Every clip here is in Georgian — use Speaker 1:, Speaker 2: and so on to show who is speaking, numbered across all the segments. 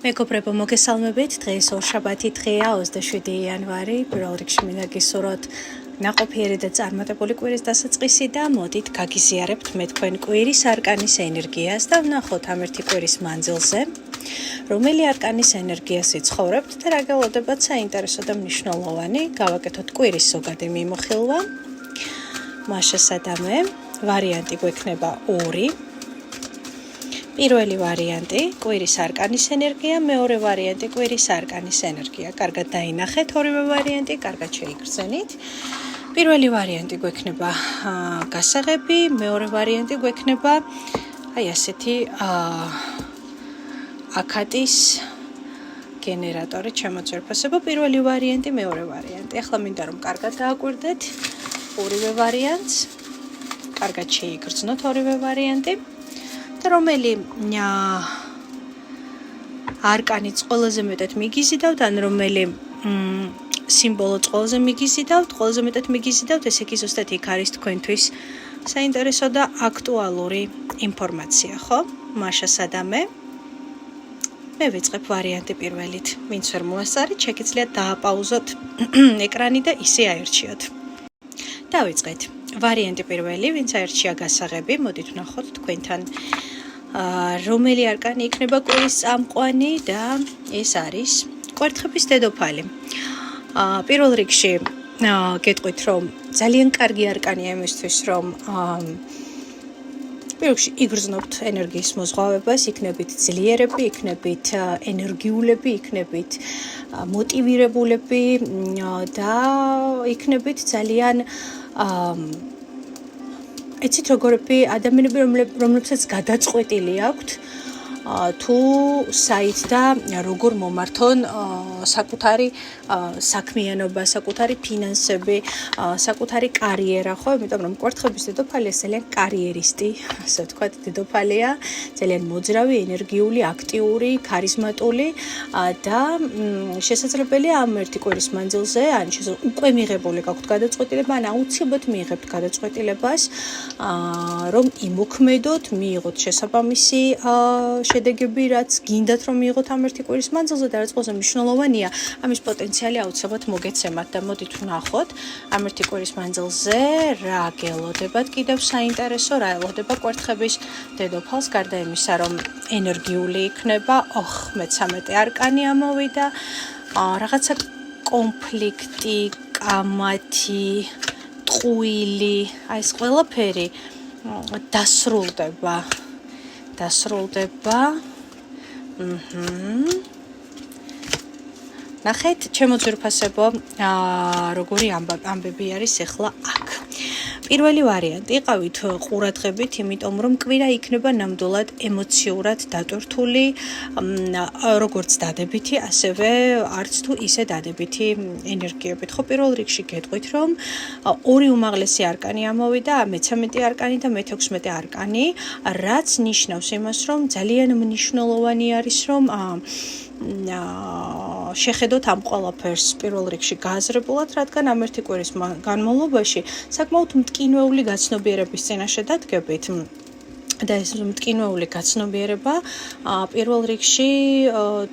Speaker 1: მეგობრებო, მოგესალმებით. დღეს ორშაბათი დღეა, 27 იანვარი. პირველ რიგში მინდა გისურვოთ ნაყოფიერი და წარმატებული კვირის დასაწყისი და მოდით გაგიზიარებთ მე თქვენ კვირის არკანის ენერგიას და ვნახოთ ამ ერთი კვირის მანძილზე, რომელი არკანის ენერგიას იცხოვრებთ და რა გელოდებათ საინტერესო და მნიშვნელოვანი. გავაკეთოთ კვირის ზოგადი მიმოხილვა. მაშასადამე ვარიანტი გვექნება 2. პირველი ვარიანტი კვირის არკანის ენერგია, მეორე ვარიანტი კვირის არკანის ენერგია. კარგად დაინახეთ ორივე ვარიანტი, კარგად შეიგრძენით. პირველი ვარიანტი გვექნება გასაღები, მეორე ვარიანტი გვექნება ასეთი აკატის გენერატორი ჩემოძვირფასება. პირველი ვარიანტი, მეორე ვარიანტი. ახლა მინდა რომ კარგად დააკვირდეთ ორივე ვარიანტს, კარგად შეიგრძნოთ ორივე ვარიანტი. რომელი არკანიც ყველაზე მეტად მიგიზიდავთ, ან რომელი სიმბოლოც ყველაზე მიგიზიდავთ, ყველაზე მეტად მიგიზიდავთ, ესე იგი ზუსტად იქ არის თქვენთვის საინტერესო და აქტუალური ინფორმაცია, ხო? მაშასადამე მე ვიწყებ ვარიანტი პირველით. ვინც ვერ მოასწარით, შეგიძლიათ დააპაუზოთ ეკრანი და ისე აერჩიოთ. დავიწყეთ. ვარიანტი პირველი, ვინც აერჩია გასაღები, მოდით ვნახოთ თქვენთან რომელი არკანი იქნება კვირის წამყვანი და ეს არის კვერთხების დედოფალი. პირველ რიგში გეტყვით, რომ ძალიან კარგი არკანია იმისთვის, რომ პირველში იგრძნობთ ენერგიის მოზღვავებას, იქნებით ძლიერები, იქნებით ენერგიულები, იქნებით მოტივირებულები და იქნებით ძალიან ეცით როგორები ადამიანები, რომლებსაც გადაწყვეტილი აქვთ თუ საით და როგორ მომართონ საკუთარი საქმიანობა, საკუთარი ფინანსები, საკუთარი კარიერა, ხო? იმიტომ რომ კვერთხების დედოფალი ძალიან კარიერისტი, ასე ვთქვათ, დედოფალია, ძალიან მოძრავი, ენერგიული, აქტიური, ქარიზმატული და შესაძლებელია ამ ერთი კვირის მანძილზე, ან უკვე მიღებული გაქვთ გადაწყვეტილება, ან აუცილებლად მიიღებთ გადაწყვეტილებას, რომ იმოქმედოთ, მიიღოთ შესაბამისი შედეგები, რაც გინდათ რომ მიიღოთ ამ ერთი კვირის მანძილზე და რაც ყველაზე მნიშვნელოვანია, ამის პოტენციალი აუცილებლად მოგეცემათ და მოდით ვნახოთ ამ ერთი კვირის მანძილზე რა გელოდებათ კიდევ საინტერესო, რა ელოდება კვერთხების დედოფალს, გარდა იმისა, რომ ენერგიული იქნება, 13 არკანი ამოვიდა, რაღაცა კონფლიქტი, კამათი, ტყუილი, ეს ყველაფერი დასრულდება. ნახეთ, ჩემო ძვირფასებო, როგორი ამბები არის ახლა აქ. პირველი ვარიანტი იყავით ყურადღებით, იმიტომ რომ კვირა იქნება ნამდვილად ემოციურად დატვირთული, როგორც დადებითი, ასევე არც თუ ისე დადებითი ენერგიებით. ხო, პირველ რიგში გეტყვით, რომ ორი უმაღლესი არკანი ამოვიდა, მე-13 არკანი და მე-16 არკანი, რაც ნიშნავს იმას, რომ ძალიან მნიშვნელოვანი არის, რომ შეხედოთ ამ ყველაფერს პირველ რიგში გააზრებულად, რადგან ამ ერთი კვირის განმავლობაში საკმაოდ მტკინვეული გაცნობიერების წინაშე დადგებით. და ეს მტკინვეული გაცნობიერება პირველ რიგში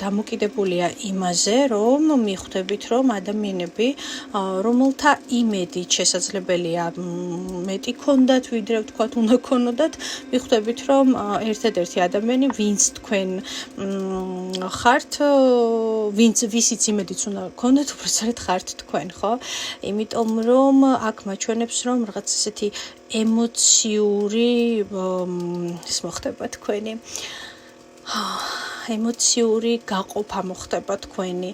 Speaker 1: დამოკიდებულია იმაზე, რომ მიხვდებით, რომ ადამიანები, რომელთა იმედით შესაძლებელია მეტი ქონდათ, ვიდრე ვთქვათ, უნდა ქონოდათ, მიხვდებით, რომ ერთადერთი ადამიანი, ვინც თქვენ ხართ, ვისიც იმედიც უნდა ქონდეთ, უბრალოდ ხართ თქვენ, ხო? იმიტომ რომ აქ მაჩვენებს, რომ რაღაც ესეთი ემოციური ის მოხდება თქვენი ემოციური გაყოფა მოხდება თქვენი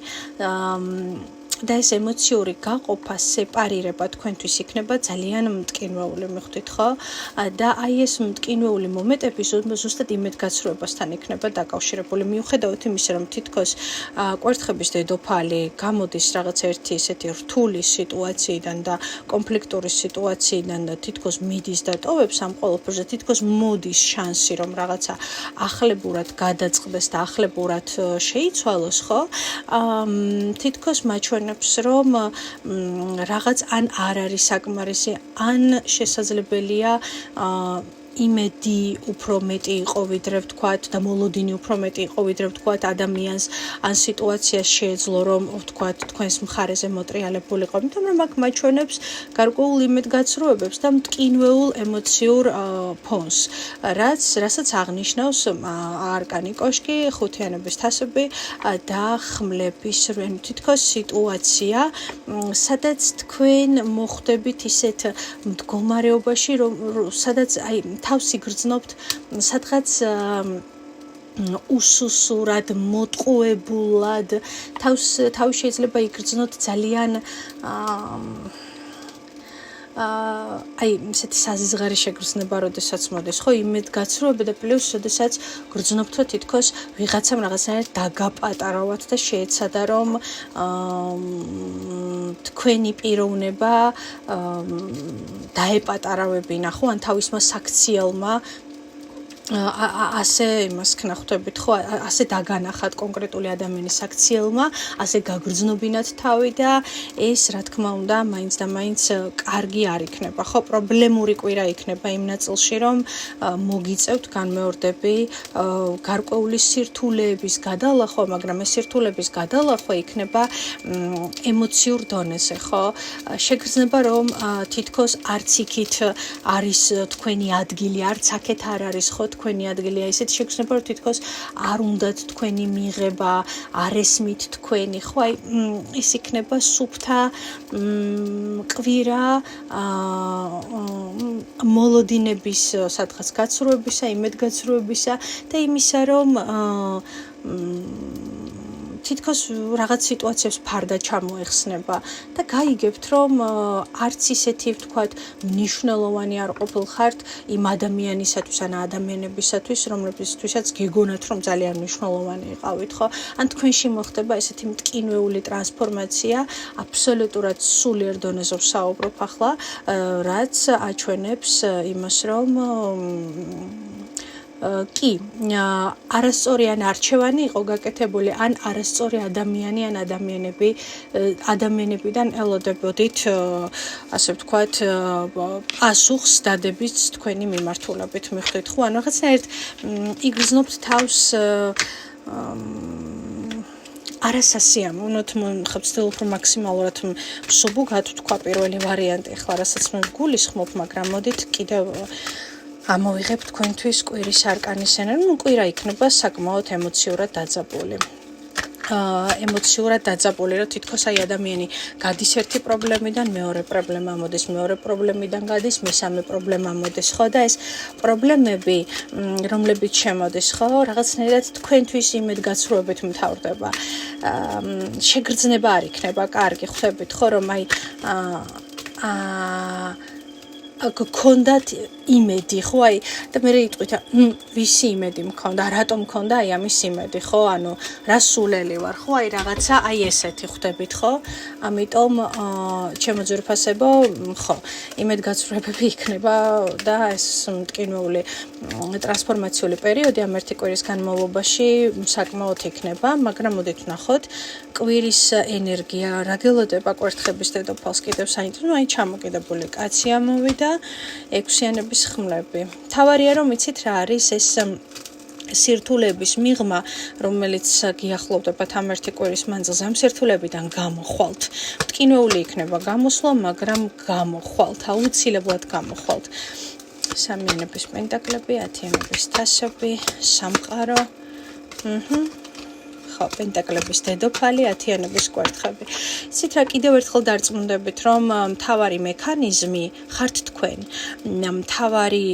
Speaker 1: და ეს ემოციური გაყოფა, სეპარირება თქვენთვის იქნება ძალიან მტკინვეული, მიხვდით, ხო? და აი ეს მტკინვეული მომენტები ზუსტად იმედგაცრუებასთან იქნება დაკავშირებული. მიუხედავად იმისა, რომ თითქოს კვერთხების დედოფალი გამოდის რაღაც ერთი ესეთი რთული სიტუაციიდან და კონფლიქტური სიტუაციიდან და თითქოს მიდის და ტოვებს ამ ყველაფერზე, თითქოს მოდის შანსი, რომ რაღაცა ახლებურად გადაწყდეს და ახლებურად შეიცვალოს, ხო? თითქოს მაჩვენებს რომ რაღაც ან არ არის საკმარისი, ან შესაძლებელია იმედი უფრო მეტი იყო ვიდრე ვთქვათ და მოლოდინი უფრო მეტი იყო ვიდრე ვთქვათ ადამიანს ან სიტუაციას შეეძლო რომ ვთქვათ თქვენს მხარეზე მოტრიალებულიყო, იმიტომ რომ აქ მაჩვენებს გარკვეულ იმედგაცრუებებს და მტკინვეულ ემოციურ ფონს, რასაც აღნიშნავს არკანი კოშკი, ხუთიანობის თასები და ხმლების თითქოს სიტუაცია, სადაც თქვენ მოხვდებით ისეთ მდგომარეობაში, სადაც აი თავს იგრძნობთ სადღაც უსუსურად, მოტყუებულად, თავი შეიძლება იგრძნოთ ძალიან აი ისეთი საზღარი შეგრძნება, როდესაც მოდის, ხო, იმედგაცრუება და პლუს, როდესაც გრძნობთ თითქოს ვიღაცამ რაღაცნაირად დაგაპატარავათ და შეეცადა რომ თქვენი პიროვნება დაეპატარავებინა, ხო, ან თავისმა საქციელმა ასე იმას ქნახტებით, ხო, ასე დაგანახათ კონკრეტული ადამიანის საქციელმა, ასე გაგრძნობინათ თავი და ეს რა თქმა უნდა მაინც და მაინც კარგი არ იქნება, ხო, პრობლემური კვირა იქნება იმ ნაწილში, რომ მოგიწევთ განმეორდები გარკვეული სირთულეების გადალახვა, მაგრამ ეს სირთულეების გადალახვა იქნება ემოციურ დონეზე, ხო? შეგრძნება რომ თითქოს არც იქით არის თქვენი ადგილი, არც აქეთ არ არის, ხო, თქვენი ადგილია, ისეთ შეგრძნება რომ თითქოს არ უნდათ თქვენი მიღება, არ ესმით თქვენი, ხო, აი ის იქნება სუფთა კვირა მოლოდინების სადღაც გაცრუებისა, იმედგაცრუებისა და იმისა რომ თითქოს რაღაც სიტუაციებს ფარდა ჩამოეხსნება და გაიგებთ რომ არც ისეთი ვთქვათ მნიშვნელოვანი არ ყოფილხართ იმ ადამიანისათვის ან ადამიანებისათვის, რომლებისთვისაც გეგონათ რომ ძალიან მნიშვნელოვანი იყავით, ხო? ან თქვენში მოხდება ესეთი მტკინვეული ტრანსფორმაცია, აბსოლუტურად სულიერ დონეზე ვსაუბრობ ახლა, რაც აჩვენებს იმას რომ კი, არასწორი ან არჩევანი იყო გაკეთებული, ან არასწორი ადამიანი ან ადამიანებიდან ელოდებოდით, ასე ვთქვათ, პასუხს დადებით თქვენი მიმართულებით მიხვდით, ხო, ან რაღაცნაირად იგრძნობთ თავს არასასიამოვნოთ, ხებცდილობ რომ მაქსიმალურად მსუბუქად ვთქვა პირველი ვარიანტი, ახლა რასაც მე გულისხმობ, მაგრამ მოდით კიდევ ამოვიღებ თქვენთვის კვირის არკანის ენერგია, კვირა იქნება საკმაოდ ემოციურად დაძაბული. ემოციურად დაძაბული, რომ თითქოს აი ადამიანი გადის ერთი პრობლემიდან მეორე პრობლემა მოდის, მეორე პრობლემიდან გადის მესამე პრობლემა მოდის, ხო, და ეს პრობლემები, რომლებიც შემოდის, ხო, რაღაცნაირად თქვენთვის იმედგაცრუებით მთავრდება. შეგრძნება არ იქნება კარგი, ხვდებით, ხო, რომ აი გქონდათ იმედი, ხო, აი და მე იტყვით, ვისი იმედი მქონდა, რატომ მქონდა აი ამის იმედი, ხო, ანუ რა სულელი ვარ, ხო, აი რაღაცა აი ესეთი ხვდებით, ხო? ამიტომ ჩემო ძვირფასებო, ხო, იმედგაცრუებები იქნება და ეს მტკინვეული ტრანსფორმაციული პერიოდი ამ ერთი კვირის განმავლობაში საკმაოდ იქნება, მაგრამ მოდით ვნახოთ კვირის ენერგია რა გელოდება კვერთხების დედოფალს კიდევ საინტერესო, აი ჩამოკიდებული კაცი ამოვიდა, ექვსიანების ხმლები. თავარია რომ იცით რა არის ეს სირთულეების მიღმა, რომელიც გიახლოვდებათ ამ ერთი კვირის მანძილზე, ამ სირთულებიდან გამოხვალთ. მტკინვეული იქნება გამოსვლა, მაგრამ გამოხვალთ, აუცილებლად გამოხვალთ. სამიანების პენტაკლები, ათიანების თასები, სამყარო, ხო, პენტაკლების დედოფალი, ათიანების კვერთხები. იცით რა, კიდევ ერთხელ დარწმუნდებით, რომ მთავარი მექანიზმი ხართ თქვენ, მთავარი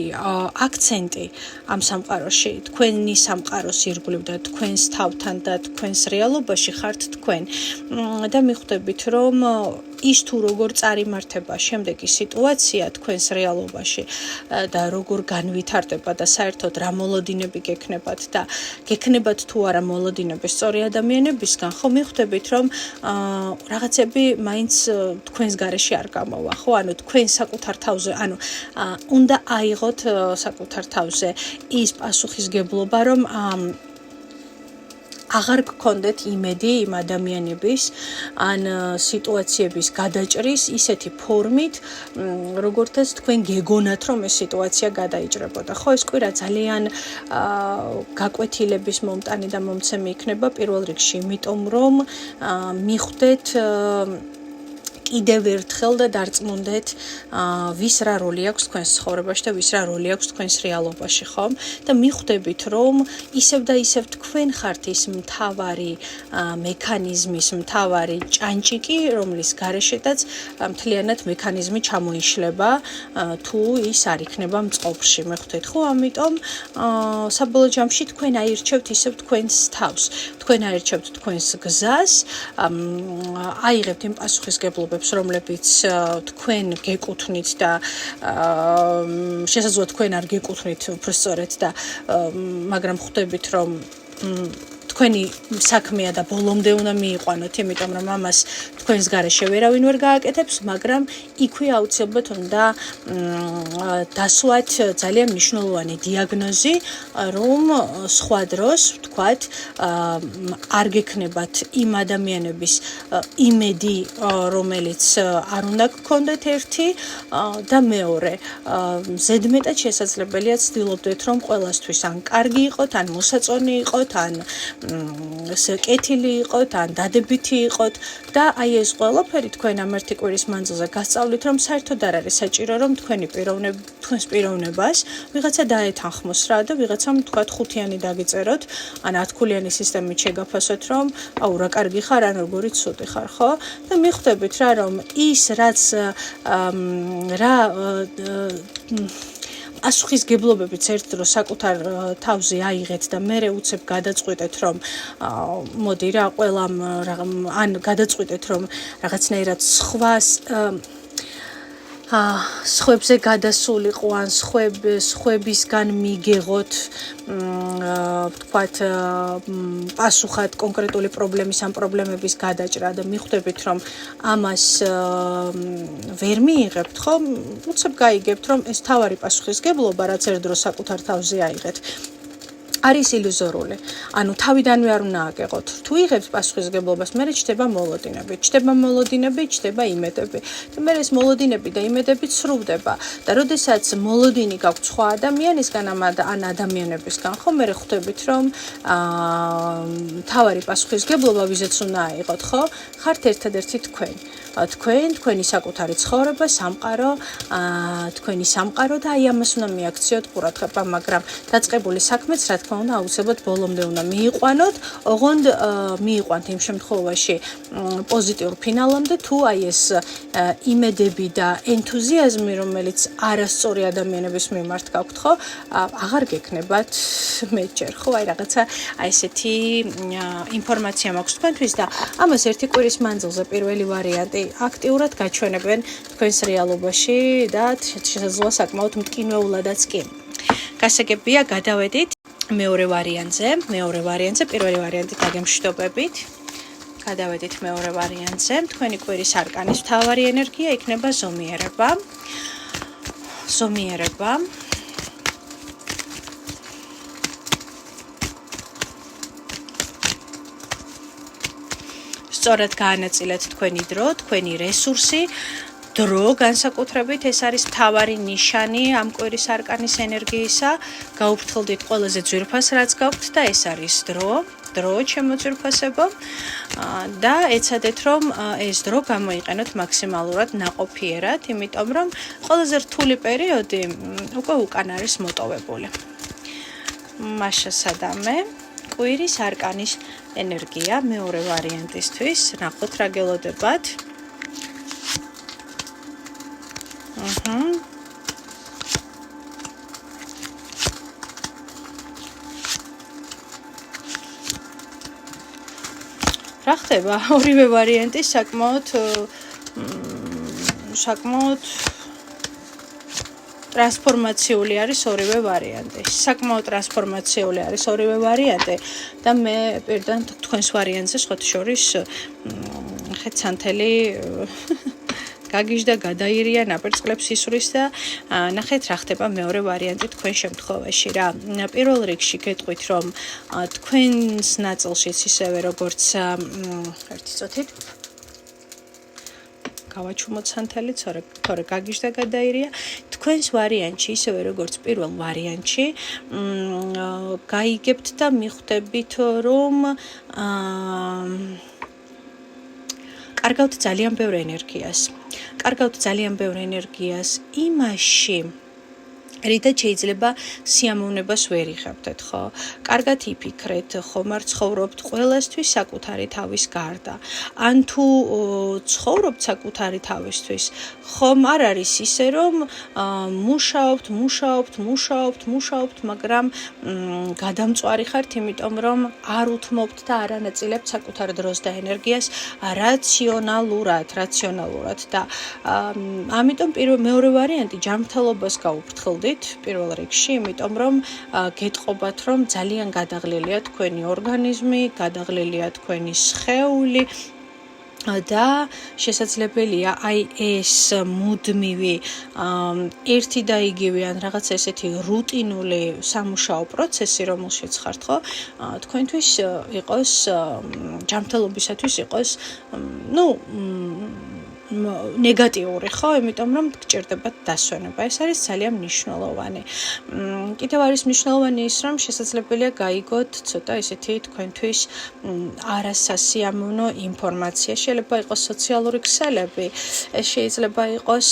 Speaker 1: აქცენტი ამ სამყაროში, თქვენი სამყაროს ირგვლივ და თქვენს თავთან და თქვენს რეალობაში ხართ თქვენ. და მიხვდებით, რომ ის თუ როგორ წარიმართება შემდეგი სიტუაცია თქვენს რეალობაში და როგორ განვითარდება და საერთოდ რა მოლოდინები გექნებათ და გექნებათ თუ არა მოლოდინები სწორი ადამიანებისგან, ხო, მიხვდებით, რომ რაღაცები მაინც თქვენს გარეშე არ გამოვა, ხო, ანუ თქვენ საკუთარ თავზე, ანუ უნდა აიღოთ საკუთარ თავზე ის პასუხისგებლობა, რომ აღარ გქონდეთ იმედი იმ ადამიანების ან სიტუაციების გადაჭრის ისეთი ფორმით, როგორთაც თქვენ გეგონათ, რომ ეს სიტუაცია გადაიჭრებოდა. ხო, ეს კვირა ძალიან გაკვეთილების მომტანი და მომცემი იქნება პირველ რიგში, იმიტომ რომ მიხვდეთ კიდევ ერთხელ და დარწმუნდეთ ვის რა როლი აქვს თქვენს ცხოვრებაში და ვის რა როლი აქვს თქვენს რეალობაში, ხომ? და მიხვდებით, რომ ისევ და ისევ თქვენ ხართ ის მთავარი მექანიზმის მთავარი ჭანჭიკი, რომლის გარეშედაც მთლიანად მექანიზმი ჩამოიშლება, თუ ის არ იქნება მწყობრში, მიხვდეთ, ხო? ამიტომ საბოლოო ჯამში თქვენ აირჩევთ ისევ თქვენს თავს, თქვენ აირჩევთ თქვენს გზას, აიღებთ იმ პასუხისგებლობებს, რომლებიც თქვენ გეკუთვნით და შესაძლოა თქვენ არ გეკუთვნით უბრალოდ და მაგრამ ხვდებით, რომ თქვენი საქმეა და ბოლომდე უნდა მიიყვანოთ, იმიტომ რომ ამას თქვენს გარეშე ვერავინ ვერ გააკეთებს, მაგრამ იქვე აუცილებლად უნდა დასვათ ძალიან მნიშვნელოვანი დიაგნოზი, რომ სხვა დროს, ვთქვათ, არ გექნებათ იმ ადამიანების იმედი, რომელიც არ უნდა გქონდეთ ერთი და მეორე. ზედმეტად შესაძლებელია ცდილობდეთ, რომ ყველასთვის ან კარგი იყოთ, ან მოსაწონი იყოთ, ან კეთილი იყოთ, ან დადებითი იყოთ და აი ეს ყველაფერი თქვენ ამ ერთი კვირის მანძილზე გასწავლით, რომ საერთოდ არ არის საჭირო, რომ თქვენს პიროვნებას ვიღაცა დაეთანხმოს რა და ვიღაცამ თქვათ 5-იანი დაგიწეროთ, ან 10-ქულიანი სისტემით შეგაფასოთ, რომ აუ რა კარგი ხარ, ან როგორი ცუდი ხარ, ხო? და მიხვდებით რა, რომ ის რაც პასუხისგებლობებიც ერთ დროს საკუთარ თავზე აიღეთ და მერე უცებ გადაწყვეტეთ, რომ მოდი რა ყველამ ან გადაწყვეტეთ, რომ რაღაცნაირად სხვებზე გადასულიყო ან სხვებისგან მიგეღოთ, ვთქვათ, პასუხად კონკრეტული პრობლემის ან პრობლემების გადაჭრა და მიხვდებით, რომ ამას ვერ მიიღებთ, ხო? უცებ გაიგებთ, რომ ეს თავარი პასუხისგებლობა, რაც ერთ დროს საკუთარ თავზე აიღეთ, არის ილუზორული. ანუ თავიდანვე არ უნდა აგეღოთ. თუ იღებთ პასუხისგებლობას, მერე ჩდება მოლოდინები, ჩდება იმედები. და მერე ეს მოლოდინები და იმედები ცრუვდება. და როდესაც მოლოდინი გაქვთ სხვა ადამიანისგან ან ადამიანებისგან, ხო, მერე ხვდებით, რომ თავარი პასუხისგებლობა ვიზეც უნდა აიღოთ, ხო? ხართ ერთადერთი თქვენ. თქვენი საკუთარი ცხოვრება, სამყარო, თქვენი სამყარო და აი ამას უნდა მიაქციოთ ყურადღება, მაგრამ დაწყებული საქმეც რა თქმა უნდა აუცილებლად ბოლომდე უნდა მიიყვანოთ, ოღონდ მიიყვანთ იმ შემთხვევაში პოზიტიურ ფინალამდე, თუ აი ეს იმედები და ენთუზიაზმი, რომელიც არასწორი ადამიანების მიმართ გაქვთ, ხო, აღარ გექნებათ მეჯერ, ხო, აი რაღაცა აი ესეთი ინფორმაცია მაქვს თქვენთვის და ამას ერთი კვირის მანძილზე პირველი ვარიანტი აქტიურად გაჩვენებენ თქვენს რეალობაში და შესაძლოა საკმაოდ მტკინეულადაც კი. გასაგებია, გადავედით მეორე ვარიანტზე, პირველი ვარიანტი დაგემშვიდობებით. გადავედით მეორე ვარიანტზე. თქვენი კვირის არკანის მთავარი ენერგია იქნება ზომიერება. სწორად გაანაწილეთ თქვენი დრო, თქვენი რესურსი, დრო განსაკუთრებით ეს არის მთავარი ნიშანი ამ კვირის არკანის ენერგიისა. გაუფრთხილდით ყველაზე ძვირფას რაც გაქვთ და ეს არის დრო ჩემო ძვირფასებო და ეცადეთ რომ ეს დრო გამოიყენოთ მაქსიმალურად ნაყოფიერად, იმიტომ რომ ყველაზე რთული პერიოდი უკვე უკან არის მოტოვებული. მაშა სადამე კვირის არკანის ენერგია მეორე ვარიანტისთვის, ნახოთ რა გელოდებათ. რა ხდება? ორივე ვარიანტი საკმაოდ ტრანსფორმაციული არის ორივე ვარიანტი. საკმაოდ ტრანსფორმაციული არის ორივე ვარიანტი და მე პირდან თქვენს ვარიანტზე სხვათა შორის ხეთ სანთელი გაგიჟდა, გადაირია, ნაპერწკლებს ისვრის და ნახეთ რა ხდება მეორე ვარიანტი თქვენ შემთხვევაში რა. პირველ რიგში გეტყვით რომ თქვენს ნაწილშიც ისევე როგორც ერთი წუთით გავაჩუმოთ სანთელი, თორე გაგიჟდა, გადაირია. თქვენს ვარიანტში ისევე როგორც პირველ ვარიანტში გაიგებთ და მიხვდებით რომ კარგავთ ძალიან ბევრ ენერგიას იმაში რითაც შეიძლება სიამოვნებას ვერ იღებდეთ, ხო? კარგად იფიქრეთ, ხომ არ ცხოვრობთ ყველასთვის საკუთარი თავის გარდა. ან თუ ცხოვრობთ საკუთარი თავისთვის, ხომ არ არის ისე, რომ მუშაობთ, მაგრამ გადამწვარი ხართ, იმიტომ რომ არ უთმობთ და არ ანაწილებთ საკუთარ დროს და ენერგიას რაციონალურად და ამიტომ მეორე ვარიანტი ჯანმრთელობას გაუფრთხილდით პირველ რიგში, იმიტომ რომ გეტყობათ, რომ ძალიან გადაღლილია თქვენი ორგანიზმი, გადაღლილია თქვენი სხეული და შესაძლებელია აი ეს მუდმივი ერთი და იგივე ან რაღაც ესეთი რუტინული სამუშაო პროცესი, რომელშიც ხართ, ხო, თქვენთვის იყოს ჯანმრთელობისათვის იყოს ნეგატიური, ხო? იმიტომ რომ გჭირდებათ დასვენება. ეს არის ძალიან მნიშვნელოვანი. კიდევ არის მნიშვნელოვანი ის, რომ შესაძლებელია გაიგოთ ცოტა ესეთი თქვენთვის არასასიამოვნო ინფორმაცია. შეიძლება იყოს სოციალური ქსელები, ეს შეიძლება იყოს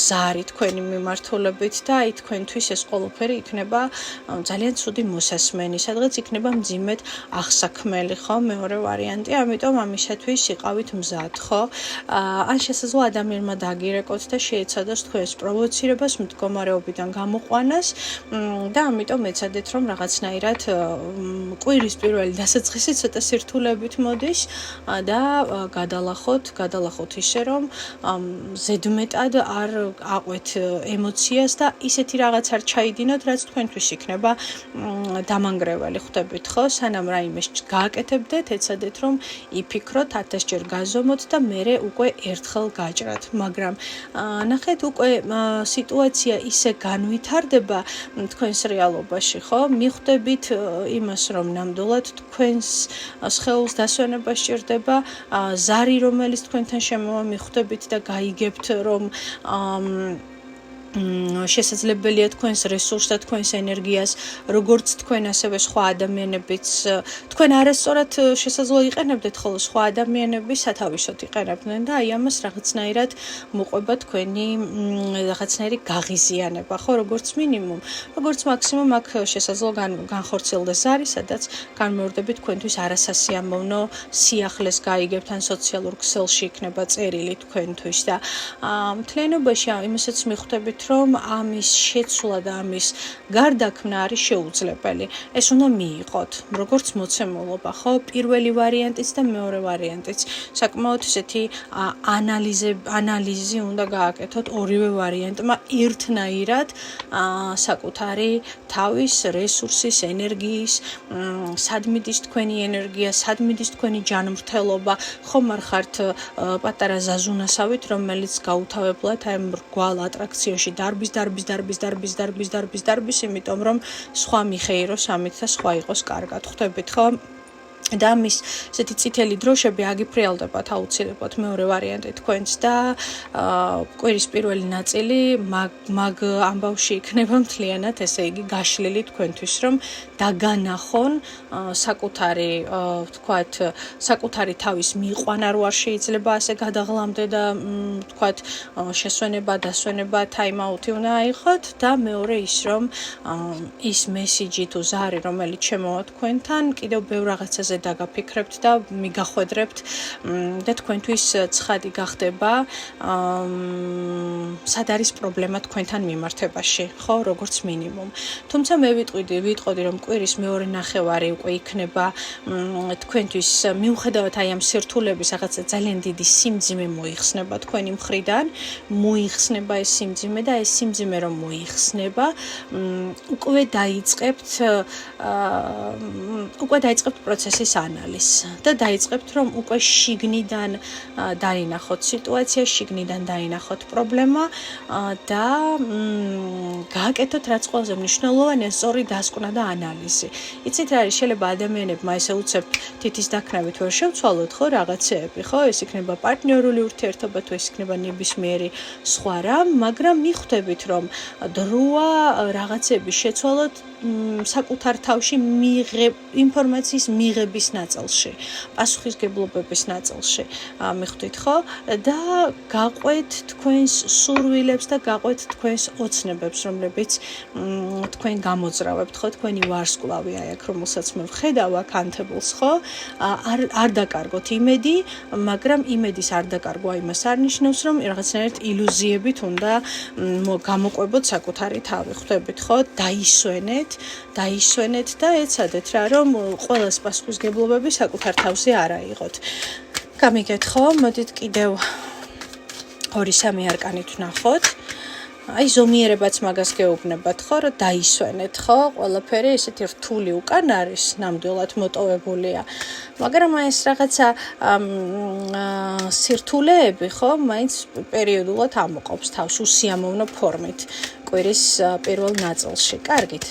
Speaker 1: ზარი თქვენი მიმართულებით და აი თქვენთვის ეს ყველაფერი იქნება ძალიან ცუდი მოსასმენი, სადღაც იქნება მძიმედ აღსაქმელი, ხო? მეორე ვარიანტი, ამიტომ ამისათვის იყავით მზად, ხო? ან შესაძლოა ადამიანმა დაგირეკოთ და შეეცადოს თქვენს პროვოცირებას, მდგომარეობიდან გამოყვანას და ამიტომ ეცადეთ, რომ რაღაცნაირად კვირის პირველი დასაწყისი ცოტა სირთულებით მოდის და გადალახოთ ისე, რომ ზედმეტად არ აყვეთ ემოციას და ისეთი რაღაც არ ჩაიდინოთ, რაც თქვენთვის იქნება დამანგრეველი, ხვდებით, ხო? სანამ რაიმეს გააკეთებდეთ, ეცადეთ, რომ იფიქროთ 1000 ჯერ გაზომოთ და მერე უკვე ერთხელ გაჭრათ, მაგრამ ნახეთ უკვე სიტუაცია ისე განვითარდება თქვენს რეალობაში, ხო? მიხვდებით იმას, რომ ნამდვილად თქვენს სხეულს დასვენება სჭირდება, ზარი, რომელიც თქვენთან შემოვა, მიხვდებით და გაიგებთ, რომ შესაძლებელია თქვენს რესურსს და თქვენს ენერგიას, როგორც თქვენ, ასევე სხვა ადამიანებიც, თქვენ არასწორად შესაძლოა იყენებდეთ, ხოლო სხვა ადამიანები სათავისოდ იყენებდნენ და აი ამას რაღაცნაირად მოყვება თქვენი რაღაცნაირი გაღიზიანება, ხო, როგორც მინიმუმ, როგორც მაქსიმუმ აქ შესაძლოა განხორციელდეს ზარი, სადაც განმეორდებით თქვენთვის არასასიამოვნო სიახლეს გაიგებთ ან სოციალურ ქსელში იქნება წერილი თქვენთვის და მთლიანობაში იმასაც მიხვდებით, რომ ამის შეცვლა და ამის გარდაქმნა არის შეუძლებელი. ეს უნდა მიიღოთ, როგორც მოცემულობა, ხო? პირველი ვარიანტიც და მეორე ვარიანტიც. საკმაოდ ესეთი ანალიზი უნდა გააკეთოთ ორივე ვარიანტმა ერთნაირად საკუთარი თავის რესურსის, ენერგიის, სად მიდის თქვენი ენერგია, სად მიდის თქვენი ჯანმრთელობა, ხომ არ ხართ პატარა ზაზუნასავით, რომელიც გაუთავებლად აი მრგვალ ატრაქციაში დარბის, იმიტომ რომ სხვა მიხეიროს ამით და სხვა იყოს კარგად, ხვდებით, ხო? და ამის ესეთი წითელი დროშები აგიფრიალდებათ აუცილებლად მეორე ვარიანტი თქვენს და კვირის პირველი ნაწილი მაგ ამბავში იქნება მთლიანად, ესე იგი გაშლილი თქვენთვის, რომ დაგანახონ საკუთარი თავის მიიყვანა რო არ შეიძლება ასე გადაღლამდე და თქვათ შესვენება, დასვენება, time-out-ი უნდა აიღოთ და მეორე ის, რომ ის მესიჯი თუ ზარი, რომელიც შემოვა თქვენთან, კიდევ ბევრ რაღაცაზე დაგაფიქრებთ და მიგახვედრებთ და თქვენთვის ცხადი გახდება სად არის პრობლემა თქვენთან მიმართებაში, ხო, როგორც მინიმუმ. თუმცა მე ვიტყოდი, რომ კვირის მეორე ნახევარი უკვე იქნება თქვენთვის მიუხედავად აი ამ სირთულების რაღაცა ძალიან დიდი სიმძიმე მოიხსნება თქვენი მხრიდან, მოიხსნება ეს სიმძიმე და ეს სიმძიმე რომ მოიხსნება, უკვე დაიწყებთ პროცესის სიტუაციის ანალიზს და დაიწყებთ რომ უკვე შიგნიდან დაინახოთ სიტუაცია, შიგნიდან დაინახოთ პრობლემა და გააკეთოთ რაც ყველაზე მნიშვნელოვანია სწორი დასკვნა და ანალიზი. იცით რა არის, შეიძლება ადამიანებმა ესე უცებ თითის დაქნავით ვერ შევცვალოთ ხო რაღაცეები, ხო? ეს იქნება პარტნიორული ურთიერთობა, თუ ეს იქნება ნებისმიერი სხვა რამ, მაგრამ მიხვდებით რომ დროა რაღაცები შეცვალოთ საკუთარ თავში ინფორმაციის მიღების ნაწილში, პასუხისგებლობების ნაწილში, მიხვდით ხო? და გაყვეთ თქვენს სურვილებს და გაყვეთ თქვენს ოცნებებს, რომლებიც თქვენ გამოძრავებთ, ხო? თქვენი ვარსკვლავი აი აქ, რომელსაც მე ვხედავ აქ ანთებულს, ხო? არ დაკარგოთ იმედი, მაგრამ იმედის არ დაკარგვა იმას არ ნიშნავს, რომ რაღაცნაირად ილუზიებით უნდა გამოყვებოთ საკუთარი თავი, ხვდებით ხო? დაისვენეთ და ეცადეთ რა, რომ ყველას პასუხისგებლობები საკუთარ თავზე არ აიღოთ. გამიგეთ ხო? მოდით კიდევ 2-3 არკანით ვნახოთ. აი ზომიერებაც მაგას გეუბნებათ ხო, რომ დაისვენეთ ხო? ყველაფერი ესეთი რთული უკან არის, ნამდვილად მოტოვებულია. მაგრამ აი ეს რაღაცა სირთულეები ხო, მაინც პერიოდულად ამოყობს თავს უსიამოვნო ფორმით კვირის პირველ ნაწილში. კარგით.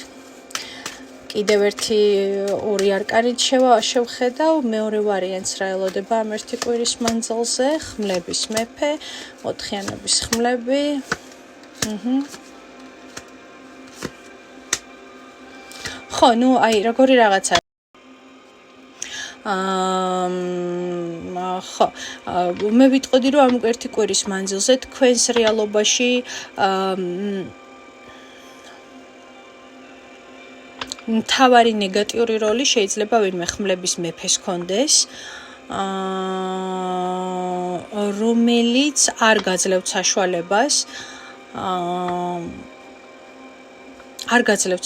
Speaker 1: კიდევ ერთი 2 არკანით შევხედავ, მეორე ვარიანტს რა ელოდება ამ ერთი კვირის მანძილზე, ხმლების მეფე, 4-იანების ხმლები. ხო, ნუ აი როგორი რაღაცა ხო, მე ვიტყოდი რომ ამ ერთი კვირის მანძილზე თქვენს რეალობაში მთავარი ნეგატიური როლი შეიძლება ვინმე ხმლების მეფეს კონდეს, რომელიც არ გაძლევთ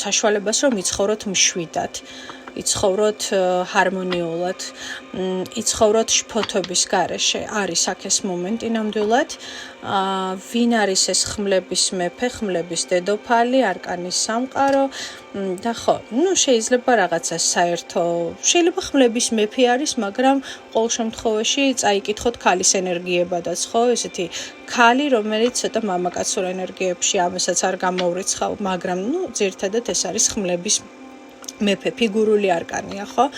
Speaker 1: საშუალებას, რომ იცხოვროთ მშვიდად, იცხოვროთ ჰარმონიულად, იცხოვროთ შფოთობის გარეშე. არის აქ ეს მომენტი ნამდვილად. ვინ არის ეს ხმლების მეფე, ხმლების დედოფალი, არკანის სამყარო და ხო, ნუ შეიძლება რაღაცა საერთო, შეიძლება ხმლების მეფე არის, მაგრამ ყოველ შემთხვევაში წაიკითხოთ ქალის ენერგიებადაც, ხო, ესეთი ქალი, რომელიც ცოტა მამაკაცურ ენერგიებში ამასაც არ გამოვრიცხავ, მაგრამ ნუ ძირითადად ეს არის ხმლების მეფე, ფიგურული არკანია, ხო?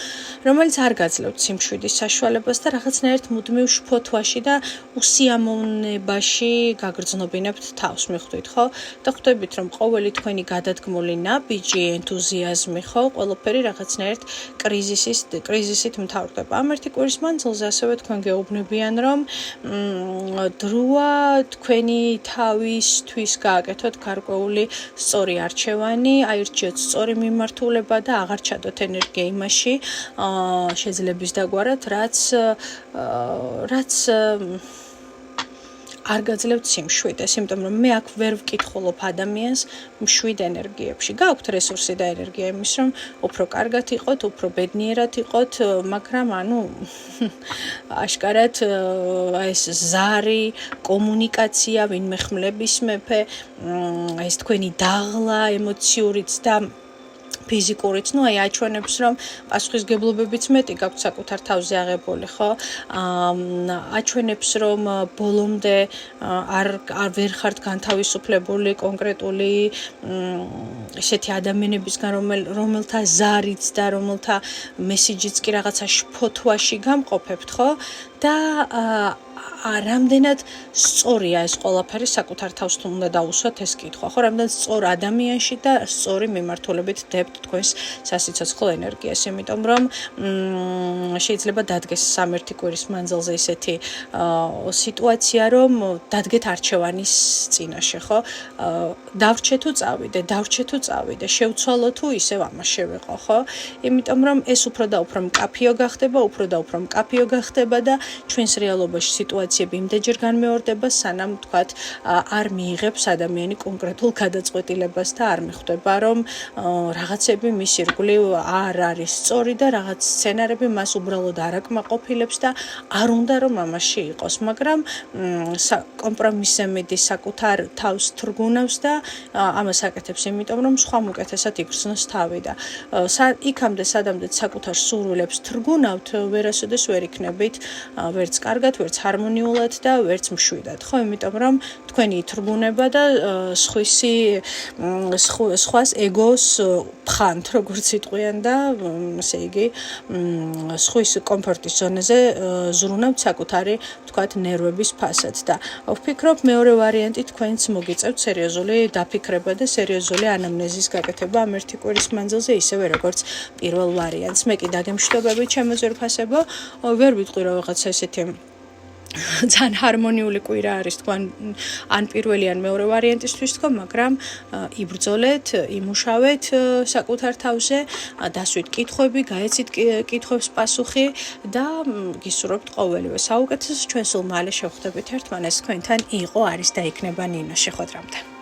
Speaker 1: რომელიც არ გაძლევთ სიმშვიდის საშუალებას და რაღაცნაირად მუდმივ შფოთვაში და უსიამოვნებაში გაგრძნობინებთ თავს, მიხვდით, ხო? და ხვდებით, რომ ყოველი თქვენი გადადგმული ნაბიჯი, ენთუზიაზმი, ხო, ყველაფერი რაღაცნაირად კრიზისით მთავრდება. ამ ერთი კვირის მანძილზე ასევე თქვენ გეუბნებიან, რომ დროა თქვენი თავისთვის გააკეთოთ გარკვეული სწორი არჩევანი, აირჩიოთ სწორი მიმართულება და აღარ ჩადოთ ენერგია იმაში შეძლების დაგვარად, რაც არ გაძლევთ სიმშვიდეს, იმიტომ რომ მე აქ ვერ ვკითხულობ ადამიანს მშვიდ ენერგიებში. გააქვთ რესურსი და ენერგია იმის, რომ უფრო კარგად იყოთ, უფრო ბედნიერად იყოთ, მაგრამ ანუ აშკარად ეს ზარი, კომუნიკაცია, ვინმე ხმლების მეფე, ეს თქვენი დაღლა ემოციურიც და ფიზიკურიც, ნუ აი აჩვენებს, რომ პასუხისგებლობებიც მეტი გაქვთ საკუთარ თავზე აღებული, ხო? აჩვენებს, რომ ბოლომდე არ ვერ ხართ განთავისუფლებული კონკრეტული ესეთი ადამიანებისგან, რომელთა ზარიც და რომელთა მესიჯიც კი რაღაცა შფოთვაში გამყოფებთ, ხო? და რამდენად სწორია ეს ყველაფერი საკუთარ თავს თუ უნდა დაუსვათ ეს კითხვა, ხო? რამდენად სწორ ადამიანში და სწორი მიმართულებით დებთ თქვენს სასიცოცხლო ენერგიას, იმიტომ რომ შეიძლება დადგეს სამერთი კვირის მანძილზე ისეთი სიტუაცია, რომ დადგეთ არჩევანის წინაშე, ხო? დავრჩე თუ წავიდე, შევცვალო თუ ისევ ამაში ვიყო, ხო? იმიტომ რომ ეს უფრო და უფრო მკაფიო გახდება და ჩვენს რეალობაში სიტუაციები იმდენჯერ განმეორდება, სანამ თქვათ არ მიიღებს ადამიანი კონკრეტულ გადაწყვეტილებას და არ მიხვდება, რომ რაღაც რაღაცები მის ირგვლივ არ არის სწორი და რაღაც სცენარები მას უბრალოდ არ აკმაყოფილებს და არ უნდა რომ ამაში იყოს, მაგრამ კომპრომისზე მიდის, საკუთარ თავს თრგუნავს და ამას აკეთებს, იმიტომ რომ სხვა უკეთესად იგრძნოს თავი და იქამდე სადამდე საკუთარ სურვილებს თრგუნავთ, ვერასოდეს ვერ იქნებით ვერც კარგად, ვერც ჰარმონიულად და ვერც მშვიდად, ხო, იმიტომ რომ თქვენი თრგუნება და სხვას ეგოს ფხანთ, როგორც იტყვიან და ესე იგი სხვის კომფორტის ზონაზე ზრუნავთ საკუთარი, ვთქვათ, ნერვების ფასად და ვფიქრობ მეორე ვარიანტი თქვენც მოგიწევთ სერიოზული დაფიქრება და სერიოზული ანამნეზის გაკეთება ამ ერთი კვირის მანძილზე, ისევე როგორც პირველ ვარიანტს. მე კი დაგემშვიდობებით ჩემო ძვირფასებო, ვერ ვიტყვი რომ რაღაცა ესეთი ძალიან ჰარმონიული კვირა არის თქვენ ან პირველი ან მეორე ვარიანტისთვის თქო, მაგრამ იბრძოლეთ, იმუშავეთ საკუთარ თავზე, დასვით კითხვები, გაეცით კითხვებს პასუხი და გისურვებთ ყოველივე საუკეთესოს. ჩვენ სულ მალე შევხვდებით ერთმანეთს. თქვენთან იყო, არის და იქნება ნინო. შეხვედრამდე.